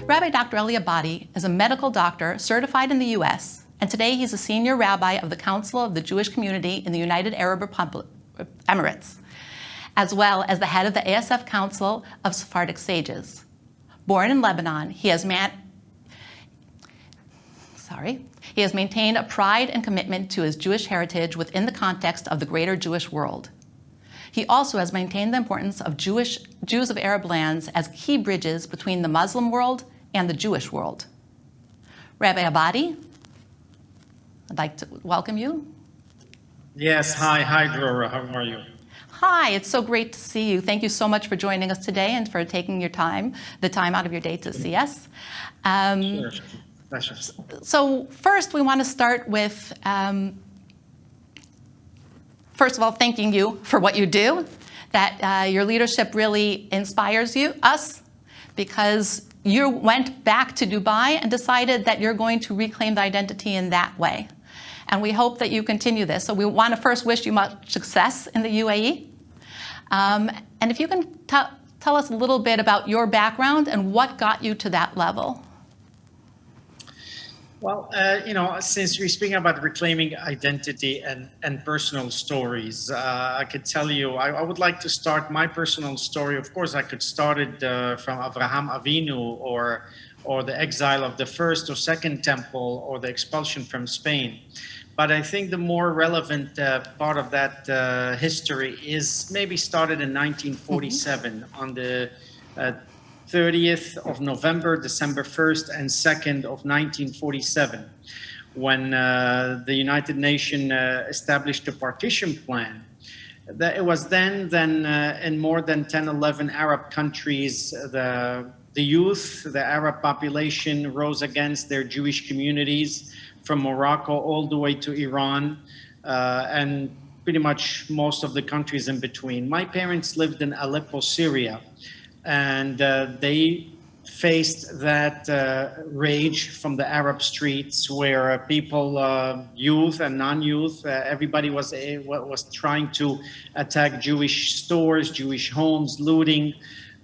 Rabbi Dr. Elie Abadie is a medical doctor certified in the U.S., and today he's a senior rabbi of the Council of the Jewish Community in the United Arab Emirates, as well as the head of the ASF Council of Sephardic Sages. Born in Lebanon, he has maintained a pride and commitment to his Jewish heritage within the context of the greater Jewish world. He also has maintained the importance of Jews of Arab lands as key bridges between the Muslim world and the Jewish world. Rabbi Abadie, I'd like to welcome you. Yes, hi, Drora, how are you? Hi, it's so great to see you. Thank you so much for joining us today and for taking the time out of your day to see us. Sure. Pleasure. So first, we want to start with, first of all, thanking you for what you do, that your leadership really inspires us, because you went back to Dubai and decided that you're going to reclaim the identity in that way. And we hope that you continue this. So we want to first wish you much success in the UAE. And if you can tell us a little bit about your background and what got you to that level. Well, since we're speaking about reclaiming identity and personal stories, I could tell you, I would like to start my personal story. Of course, I could start it from Avraham Avinu or the exile of the first or second temple or the expulsion from Spain. But I think the more relevant part of that history is maybe started in 1947 on the 30th of November, December 1st and 2nd of 1947, when the United Nations established a partition plan. It was then in more than 10, 11 Arab countries, the youth, the Arab population rose against their Jewish communities from Morocco all the way to Iran, and pretty much most of the countries in between. My parents lived in Aleppo, Syria, and they faced that rage from the Arab streets, where people, youth and non-youth, everybody was trying to attack Jewish stores, Jewish homes, looting.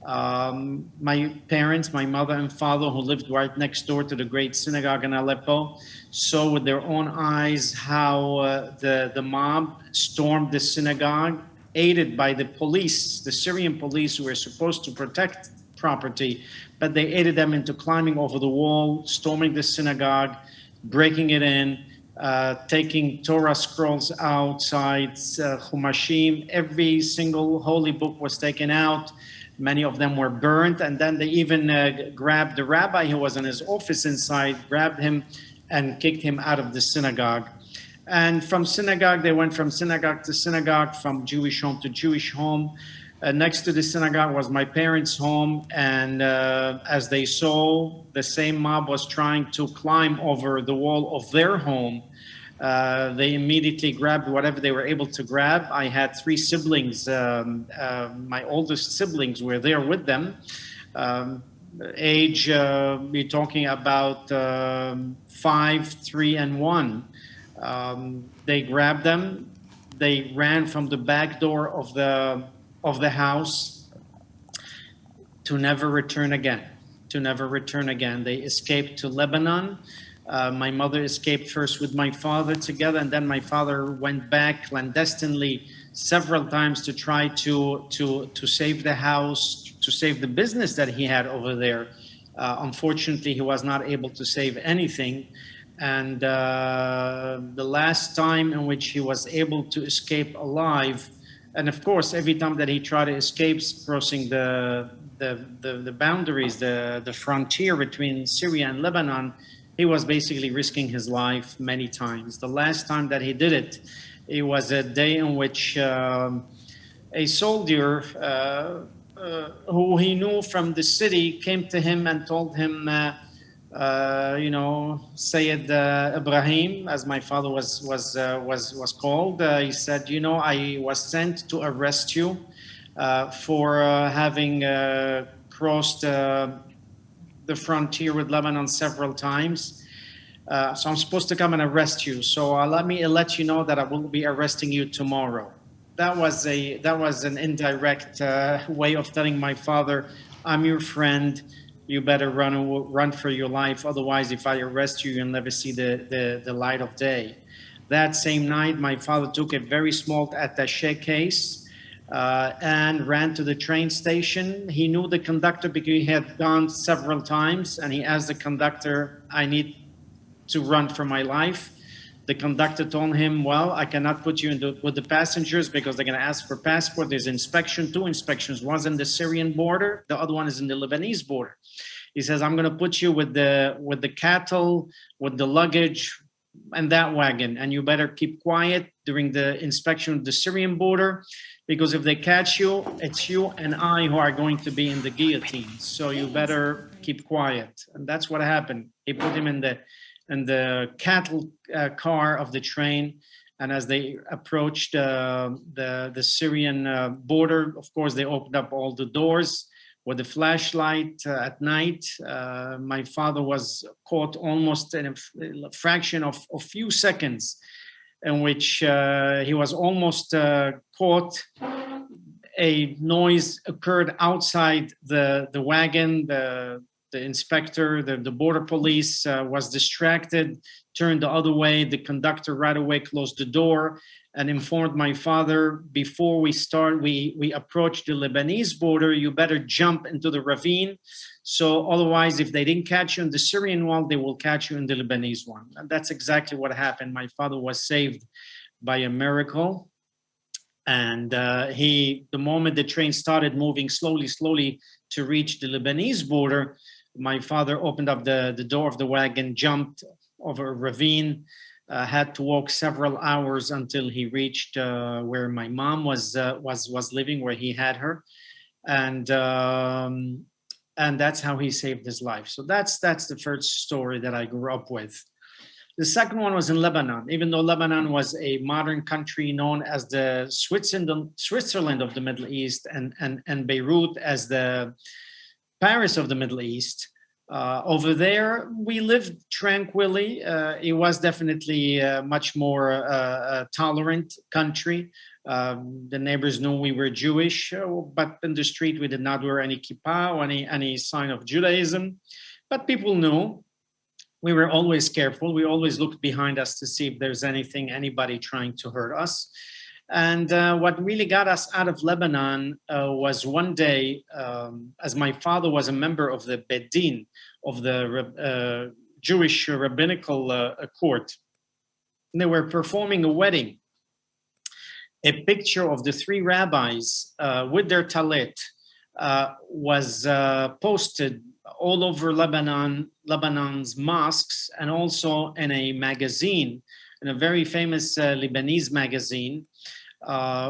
My parents, my mother and father, who lived right next door to the great synagogue in Aleppo, saw with their own eyes how the mob stormed the synagogue, aided by the police, the Syrian police, who were supposed to protect property, but they aided them into climbing over the wall, storming the synagogue, breaking it in, taking Torah scrolls outside, Chumashim. Every single holy book was taken out. Many of them were burnt, and then they even grabbed the rabbi who was in his office inside, grabbed him and kicked him out of the synagogue. And from synagogue, they went from synagogue to synagogue, from Jewish home to Jewish home. Next to the synagogue was my parents' home, and as they saw the same mob was trying to climb over the wall of their home, they immediately grabbed whatever they were able to grab. I had three siblings. My oldest siblings were there with them. Age, we're talking about 5, 3, and 1. They grabbed them. They ran from the back door of the house to never return again. They escaped to Lebanon. My mother escaped first with my father together, and then my father went back clandestinely several times to try to save the house, to save the business that he had over there. Unfortunately, he was not able to save anything. And the last time in which he was able to escape alive, and of course, every time that he tried to escape, crossing the boundaries, the frontier between Syria and Lebanon, he was basically risking his life many times. The last time that he did it, it was a day in which a soldier who he knew from the city came to him and told him, Sayyid Ibrahim, as my father was called, he said, I was sent to arrest you for having crossed the frontier with Lebanon several times. So I'm supposed to come and arrest you. So let me let you know that I will be arresting you tomorrow. That was an indirect way of telling my father, I'm your friend. you better run for your life. Otherwise, if I arrest you, you'll never see the light of day. That same night, my father took a very small attaché case and ran to the train station. He knew the conductor because he had gone several times, and he asked the conductor, I need to run for my life. The conductor told him, well, I cannot put you with the passengers because they're going to ask for passport. There's inspection, 2 inspections. One's in the Syrian border, the other one is in the Lebanese border. He says, I'm going to put you with the cattle, with the luggage, and that wagon, and you better keep quiet during the inspection of the Syrian border, because if they catch you, it's you and I who are going to be in the guillotine. So you better keep quiet. And that's what happened. He put him in the cattle car of the train, and as they approached the Syrian border, of course, they opened up all the doors with a flashlight at night. My father was caught almost in a fraction of a few seconds, in which he was almost caught. A noise occurred outside the wagon. The inspector, the border police was distracted, turned the other way. The conductor right away closed the door and informed my father, before we approach the Lebanese border, you better jump into the ravine. So otherwise, if they didn't catch you in the Syrian one, they will catch you in the Lebanese one. And that's exactly what happened. My father was saved by a miracle. And the moment the train started moving slowly to reach the Lebanese border, my father opened up the door of the wagon, jumped over a ravine, had to walk several hours until he reached where my mom was living, where he had her, and that's how he saved his life. So that's the first story that I grew up with. The second one was in Lebanon. Even though Lebanon was a modern country known as the Switzerland of the Middle East, and Beirut as the Paris of the Middle East, over there we lived tranquilly. It was definitely a much more tolerant country. The neighbors knew we were Jewish, but in the street we did not wear any kippah or any sign of Judaism. But people knew. We were always careful. We always looked behind us to see if there's anybody trying to hurt us. And what really got us out of Lebanon was one day, as my father was a member of the Bedin, of the Jewish rabbinical court, and they were performing a wedding. A picture of the 3 rabbis with their talit was posted all over Lebanon's mosques, and also in a magazine, in a very famous Lebanese magazine,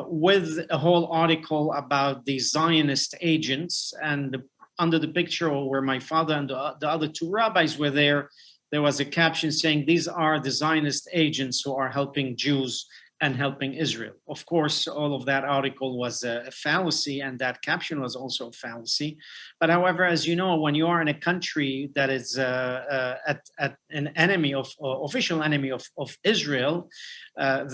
with a whole article about the Zionist agents. And under the picture where my father and the other 2 rabbis were there was a caption saying, "These are the Zionist agents who are helping Jews and helping Israel." Of course, all of that article was a fallacy, and that caption was also a fallacy. But however, as you know, when you are in a country that is an enemy official enemy of Israel,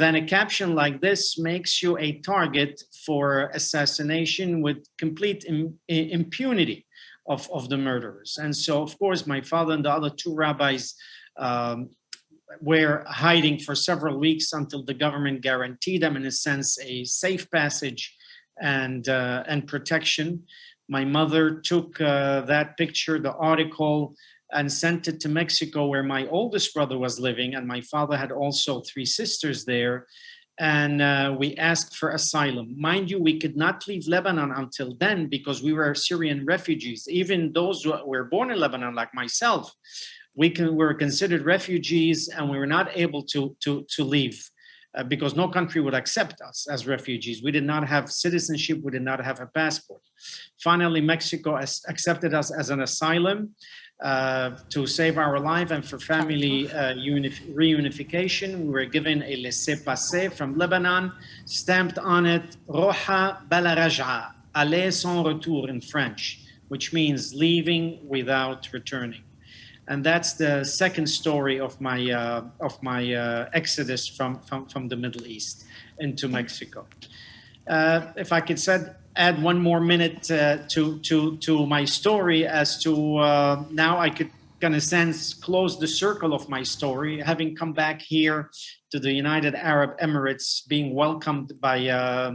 then a caption like this makes you a target for assassination with complete impunity of the murderers. And so, of course, my father and the other 2 rabbis were hiding for several weeks until the government guaranteed them, in a sense, a safe passage and protection. My mother took that picture, the article, and sent it to Mexico, where my oldest brother was living, and my father had also 3 sisters there. And we asked for asylum. Mind you, we could not leave Lebanon until then because we were Syrian refugees. Even those who were born in Lebanon, like myself, we were considered refugees, and we were not able to leave because no country would accept us as refugees. We did not have citizenship. We did not have a passport. Finally, Mexico accepted us as an asylum to save our life and for family reunification. We were given a laissez-passer from Lebanon, stamped on it, Roha bala raj'a, aller sans retour in French, which means leaving without returning. And that's the second story of my exodus from the Middle East into Mexico. if I could add one more minute to my story as to now I could in a sense close the circle of my story, having come back here to the United Arab Emirates, being welcomed by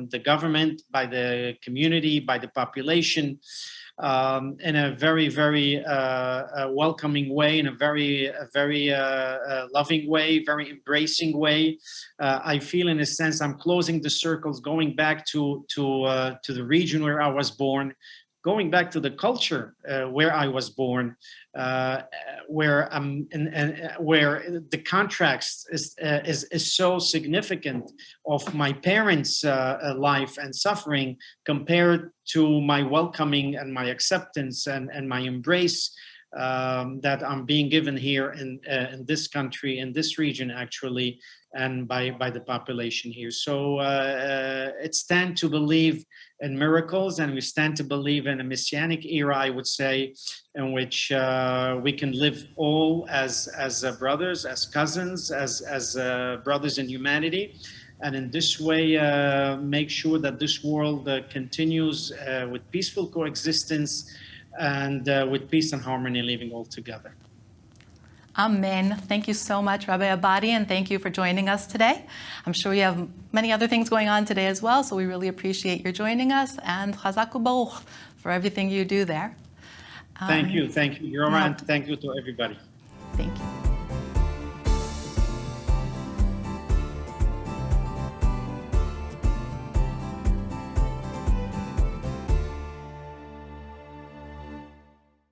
the government, by the community, by the population, in a very, very welcoming way, in a very loving way, very embracing way. I feel, in a sense, I'm closing the circles, going back to the region where I was born, going back to the culture where I was born, where the contrast is so significant of my parents' life and suffering compared to my welcoming and my acceptance and my embrace that I'm being given here in this country, in this region, actually, and by the population here. So it's stand to believe in miracles, and we stand to believe in a messianic era, I would say, in which we can live all as brothers, as cousins, as brothers in humanity, and in this way make sure that this world continues with peaceful coexistence and with peace and harmony living all together. Amen. Thank you so much, Rabbi Abadie, and thank you for joining us today. I'm sure you have many other things going on today as well, so we really appreciate your joining us, and Chazak u'Baruch for everything you do there. Thank you, Yoram. Thank you to everybody.